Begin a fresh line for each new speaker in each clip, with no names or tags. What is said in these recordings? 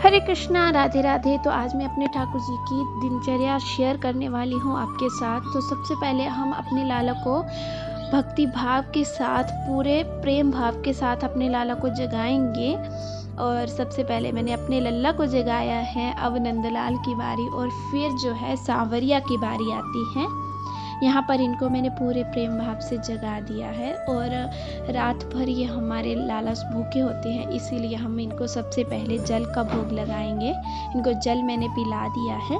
हरे कृष्णा, राधे राधे। तो आज मैं अपने ठाकुर जी की दिनचर्या शेयर करने वाली हूँ आपके साथ। तो सबसे पहले हम अपने लाला को भक्ति भाव के साथ, पूरे प्रेम भाव के साथ अपने लाला को जगाएंगे। और सबसे पहले मैंने अपने लल्ला को जगाया है। अब नंदलाल की बारी और फिर जो है सांवरिया की बारी आती है। यहाँ पर इनको मैंने पूरे प्रेम भाव से जगा दिया है। और रात भर ये हमारे लाला भूखे होते हैं, इसीलिए हम इनको सबसे पहले जल का भोग लगाएंगे। इनको जल मैंने पिला दिया है।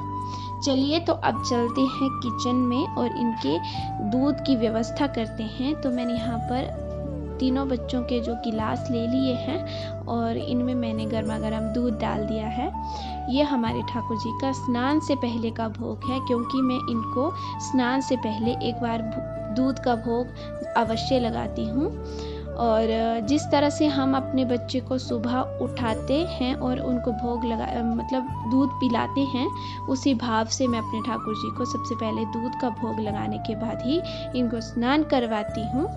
चलिए तो अब चलते हैं किचन में और इनके दूध की व्यवस्था करते हैं। तो मैंने यहाँ पर तीनों बच्चों के जो गिलास ले लिए हैं और इनमें मैंने गर्मा गर्म दूध डाल दिया है। ये हमारे ठाकुर जी का स्नान से पहले का भोग है, क्योंकि मैं इनको स्नान से पहले एक बार दूध का भोग अवश्य लगाती हूँ। और जिस तरह से हम अपने बच्चे को सुबह उठाते हैं और उनको भोग मतलब दूध पिलाते हैं, उसी भाव से मैं अपने ठाकुर जी को सबसे पहले दूध का भोग लगाने के बाद ही इनको स्नान करवाती हूँ।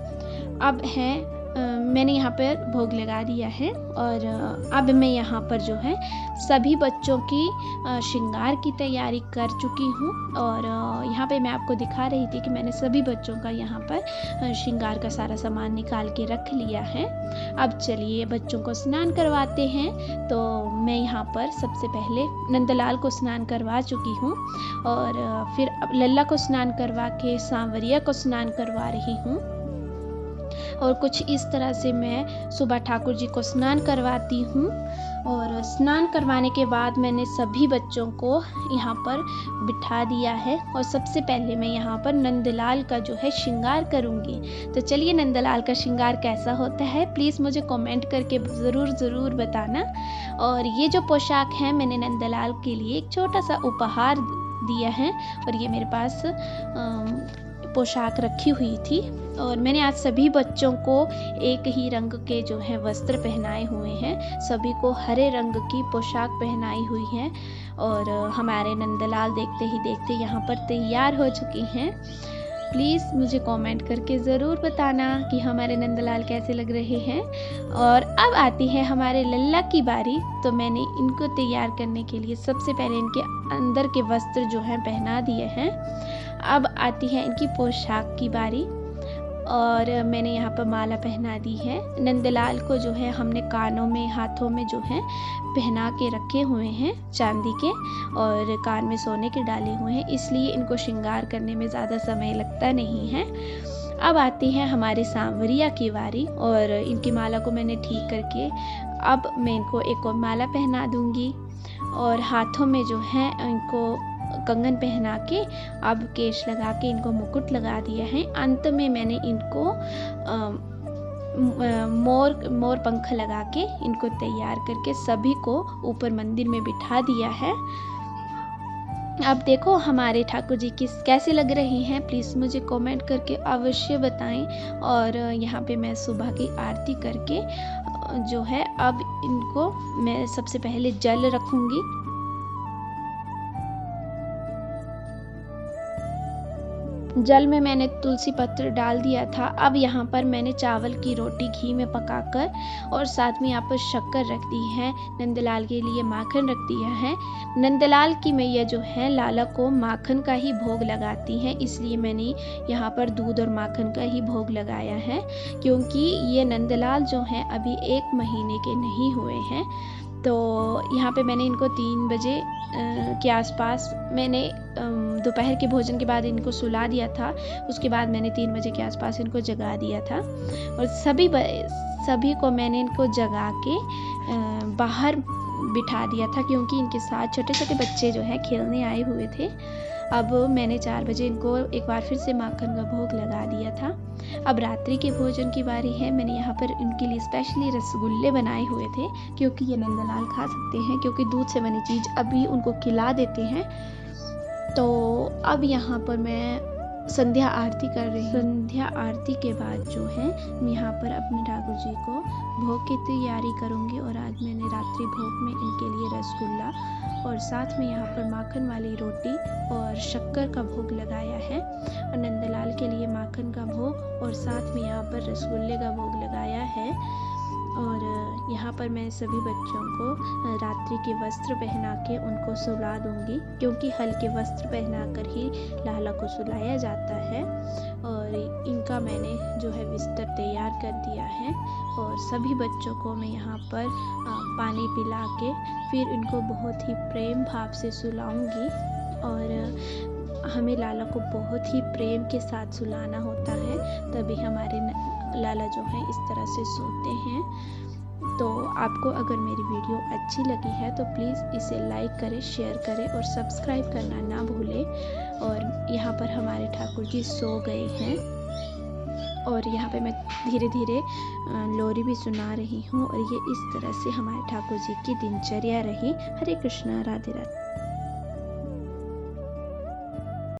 अब है मैंने यहाँ पर भोग लगा दिया है और अब मैं यहाँ पर जो है सभी बच्चों की श्रृंगार की तैयारी कर चुकी हूँ। और यहाँ पे मैं आपको दिखा रही थी कि मैंने सभी बच्चों का यहाँ पर श्रृंगार का सारा सामान निकाल के रख लिया है। अब चलिए बच्चों को स्नान करवाते हैं। तो मैं यहाँ पर सबसे पहले नंदलाल को स्नान करवा चुकी हूँ और फिर अब लल्ला को स्नान करवा के सांवरिया को स्नान करवा रही हूँ। और कुछ इस तरह से मैं सुबह ठाकुर जी को स्नान करवाती हूँ। और स्नान करवाने के बाद मैंने सभी बच्चों को यहाँ पर बिठा दिया है और सबसे पहले मैं यहाँ पर नंदलाल का जो है श्रृंगार करूँगी। तो चलिए नंदलाल का श्रृंगार कैसा होता है प्लीज़ मुझे कमेंट करके ज़रूर बताना। और ये जो पोशाक है मैंने नंदलाल के लिए एक छोटा सा उपहार दिया है और ये मेरे पास पोशाक रखी हुई थी। और मैंने आज सभी बच्चों को एक ही रंग के जो है वस्त्र पहनाए हुए हैं। सभी को हरे रंग की पोशाक पहनाई हुई है। और हमारे नंदलाल देखते ही देखते यहाँ पर तैयार हो चुकी हैं। प्लीज़ मुझे कमेंट करके ज़रूर बताना कि हमारे नंदलाल कैसे लग रहे हैं। और अब आती है हमारे लल्ला की बारी। तो मैंने इनको तैयार करने के लिए सबसे पहले इनके अंदर के वस्त्र जो हैं पहना दिए हैं। अब आती है इनकी पोशाक की बारी और मैंने यहाँ पर माला पहना दी है। नंदलाल को जो है हमने कानों में, हाथों में जो है पहना के रखे हुए हैं चांदी के, और कान में सोने के डाले हुए हैं, इसलिए इनको श्रृंगार करने में ज़्यादा समय लगता नहीं है। अब आती है हमारे सांवरिया की बारी और इनकी माला को मैंने ठीक करके अब मैं इनको एक और माला पहना दूंगी। और हाथों में जो है इनको कंगन पहना के अब केश लगा के इनको मुकुट लगा दिया है। अंत में मैंने इनको मोर पंख लगा के इनको तैयार करके सभी को ऊपर मंदिर में बिठा दिया है। अब देखो हमारे ठाकुर जी कैसे लग रहे हैं प्लीज़ मुझे कमेंट करके अवश्य बताएं। और यहाँ पे मैं सुबह की आरती करके जो है अब इनको मैं सबसे पहले जल रखूँगी। जल में मैंने तुलसी पत्र डाल दिया था। अब यहाँ पर मैंने चावल की रोटी घी में पकाकर और साथ में यहाँ पर शक्कर रख दी है। नंदलाल के लिए माखन रख दिया है। नंदलाल की मैया जो है लाला को माखन का ही भोग लगाती हैं, इसलिए मैंने यहाँ पर दूध और माखन का ही भोग लगाया है, क्योंकि ये नंदलाल जो हैं अभी 1 महीने के नहीं हुए हैं। तो यहाँ पे मैंने इनको 3 बजे के आसपास मैंने दोपहर के भोजन के बाद इनको सुला दिया था। उसके बाद मैंने 3 बजे के आसपास इनको जगा दिया था। और सभी को मैंने इनको जगा के बाहर बिठा दिया था, क्योंकि इनके साथ छोटे छोटे बच्चे जो हैं खेलने आए हुए थे। अब मैंने 4 बजे इनको एक बार फिर से माखन का भोग लगा दिया था। अब रात्रि के भोजन की बारी है। मैंने यहाँ पर इनके लिए स्पेशली रसगुल्ले बनाए हुए थे, क्योंकि ये नंदलाल खा सकते हैं, क्योंकि दूध से बनी चीज़ अभी उनको खिला देते हैं। तो अब यहाँ पर मैं संध्या आरती कर रही हूँ। संध्या आरती के बाद जो है मैं यहाँ पर अपने ठाकुर जी को भोग की तैयारी करूँगी। और आज मैंने रात्रि भोग में इनके लिए रसगुल्ला और साथ में यहाँ पर माखन वाली रोटी और शक्कर का भोग लगाया है। और नंदलाल के लिए माखन का भोग और साथ में यहाँ पर रसगुल्ले का भोग लगाया है। और यहाँ पर मैं सभी बच्चों को रात्रि के वस्त्र पहना के उनको सुला दूंगी, क्योंकि हल्के वस्त्र पहना कर ही लाला को सुलाया जाता है। और इनका मैंने जो है बिस्तर तैयार कर दिया है और सभी बच्चों को मैं यहाँ पर पानी पिला के फिर इनको बहुत ही प्रेम भाव से सुलाऊंगी। और हमें लाला को बहुत ही प्रेम के साथ सुलाना होता है, तभी हमारे लाला जो है इस तरह से सोते हैं। तो आपको अगर मेरी वीडियो अच्छी लगी है तो प्लीज़ इसे लाइक करें, शेयर करें और सब्सक्राइब करना ना भूलें। और यहाँ पर हमारे ठाकुर जी सो गए हैं और यहाँ पे मैं धीरे धीरे लोरी भी सुना रही हूँ। और ये इस तरह से हमारे ठाकुर जी की दिनचर्या रही। हरे कृष्णा, राधे राधे।